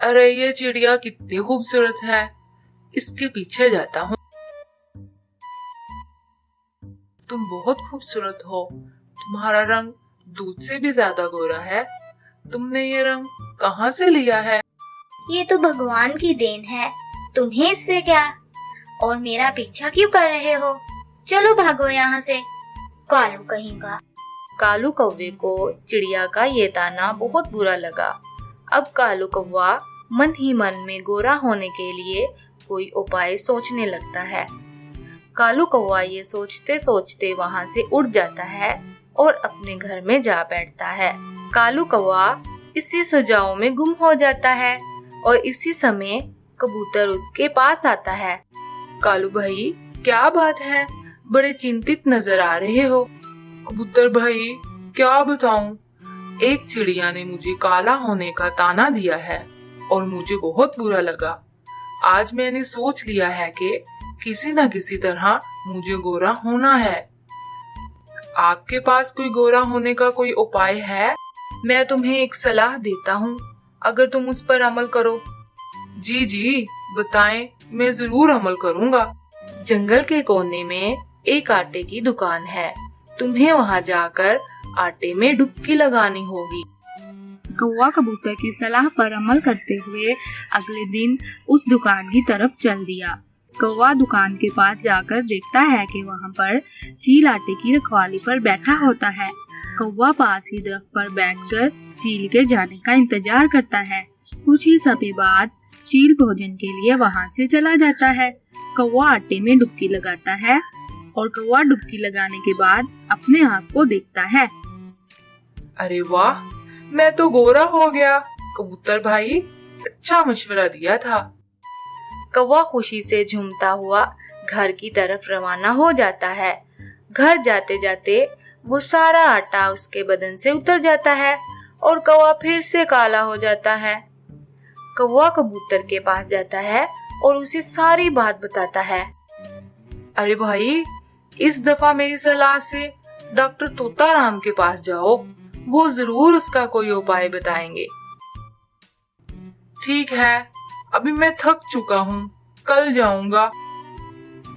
अरे ये चिड़िया कितनी खूबसूरत है, इसके पीछे जाता हूँ। तुम बहुत खूबसूरत हो, तुम्हारा रंग दूध से भी ज्यादा गोरा है। तुमने ये रंग कहाँ से लिया है? ये तो भगवान की देन है, तुम्हें इससे क्या? और मेरा पीछा क्यों कर रहे हो? चलो भागो यहाँ से, कालू कहीं का। कालू कौवे को चिड़िया का ये ताना बहुत बुरा लगा। अब कालू कौवा मन ही मन में गोरा होने के लिए कोई उपाय सोचने लगता है। कालू कौवा ये सोचते सोचते वहाँ से उड़ जाता है और अपने घर में जा बैठता है। कालू कौवा इसी सुझाव में गुम हो जाता है और इसी समय कबूतर उसके पास आता है। कालू भाई, क्या बात है, बड़े चिंतित नजर आ रहे हो। कबूतर भाई, क्या बताऊं, एक चिड़िया ने मुझे काला होने का ताना दिया है और मुझे बहुत बुरा लगा। आज मैंने सोच लिया है कि किसी न किसी तरह मुझे गोरा होना है। आपके पास कोई गोरा होने का कोई उपाय है? मैं तुम्हें एक सलाह देता हूँ, अगर तुम उस पर अमल करो। जी जी बताएं, मैं जरूर अमल करूँगा। जंगल के कोने में एक आटे की दुकान है। तुम्हें वहाँ जाकर आटे में डुबकी लगानी होगी। कौवा कबूतर की सलाह पर अमल करते हुए अगले दिन उस दुकान की तरफ चल दिया। कौवा दुकान के पास जाकर देखता है कि वहाँ पर चील आटे की रखवाली पर बैठा होता है। कौवा पास ही दरख्त पर बैठकर चील के जाने का इंतजार करता है। कुछ ही समय बाद चील भोजन के लिए वहाँ से चला जाता है। कौवा आटे में डुबकी लगाता है और कौवा डुबकी लगाने के बाद अपने आप को देखता है। अरे वाह, मैं तो गोरा हो गया। कबूतर भाई, अच्छा मशवरा दिया था। कौवा खुशी से झूमता हुआ घर की तरफ रवाना हो जाता है। घर जाते जाते वो सारा आटा उसके बदन से उतर जाता है और कौवा फिर से काला हो जाता है। कौवा कबूतर के पास जाता है और उसे सारी बात बताता है। अरे भाई, इस दफा मेरी सलाह से डॉक्टर तोताराम के पास जाओ, वो जरूर उसका कोई उपाय बताएंगे। ठीक है, अभी मैं थक चुका हूँ, कल जाऊंगा।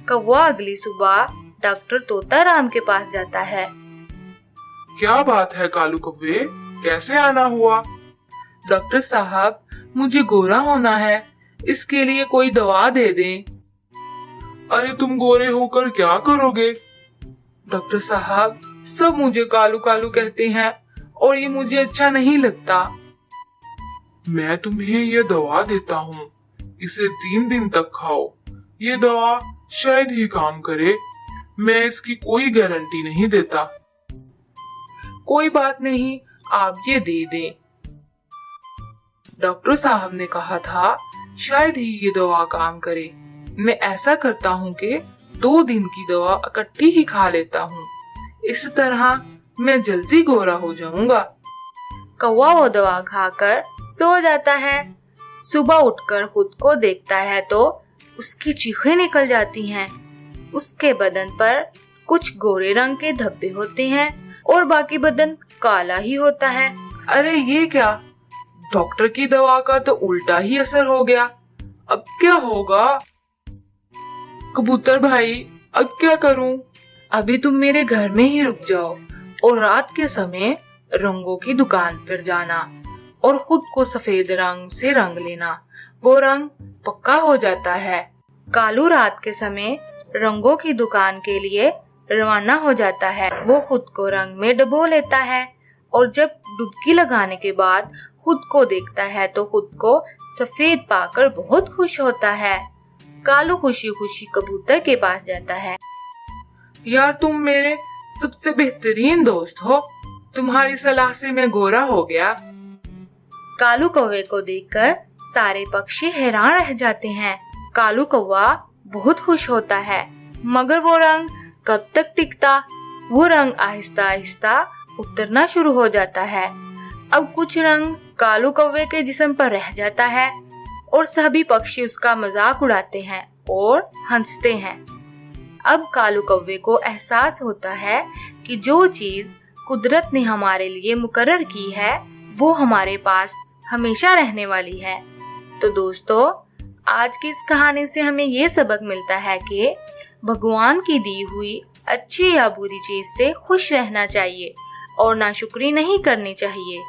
कौवा अगली सुबह डॉक्टर तोताराम के पास जाता है। क्या बात है कालू कौवे, कैसे आना हुआ? डॉक्टर साहब, मुझे गोरा होना है, इसके लिए कोई दवा दे दें। अरे तुम गोरे होकर क्या करोगे? डॉक्टर साहब, सब मुझे कालू कालू कहते हैं और ये मुझे अच्छा नहीं लगता। मैं तुम्हें ये दवा देता हूँ, इसे 3 दिन तक खाओ। ये दवा शायद ही काम करे, मैं इसकी कोई गारंटी नहीं देता। कोई बात नहीं, आप ये दे दें। डॉक्टर साहब ने कहा था शायद ही ये दवा काम करे। मैं ऐसा करता हूँ कि 2 दिन की दवा इकट्ठी ही खा लेता हूँ, इस तरह मैं जल्दी गोरा हो जाऊंगा। कौवा वो दवा खाकर सो जाता है। सुबह उठकर खुद को देखता है तो उसकी चीखें निकल जाती हैं। उसके बदन पर कुछ गोरे रंग के धब्बे होते हैं और बाकी बदन काला ही होता है। अरे ये क्या, डॉक्टर की दवा का तो उल्टा ही असर हो गया। अब क्या होगा? कबूतर भाई, अब क्या करूं? अभी तुम मेरे घर में ही रुक जाओ और रात के समय रंगों की दुकान पर जाना और खुद को सफेद रंग से रंग लेना, वो रंग पक्का हो जाता है। कालू रात के समय रंगों की दुकान के लिए रवाना हो जाता है। वो खुद को रंग में डुबो लेता है और जब डुबकी लगाने के बाद खुद को देखता है तो खुद को सफेद पाकर बहुत खुश होता है। कालू खुशी खुशी कबूतर के पास जाता है। यार, तुम मेरे सबसे बेहतरीन दोस्त हो, तुम्हारी सलाह से मैं गोरा हो गया। कालू कौवे को देखकर सारे पक्षी हैरान रह जाते हैं। कालू कौवा बहुत खुश होता है, मगर वो रंग कब तक टिकता? वो रंग आहिस्ता आहिस्ता उतरना शुरू हो जाता है। अब कुछ रंग कालू कौवे के जिस्म पर रह जाता है और सभी पक्षी उसका मजाक उड़ाते हैं और हंसते हैं। अब कालू कौवे को एहसास होता है कि जो चीज कुदरत ने हमारे लिए मुकर्रर की है वो हमारे पास हमेशा रहने वाली है। तो दोस्तों, आज की इस कहानी से हमें ये सबक मिलता है कि भगवान की दी हुई अच्छी या बुरी चीज से खुश रहना चाहिए और नाशुक्री नहीं करनी चाहिए।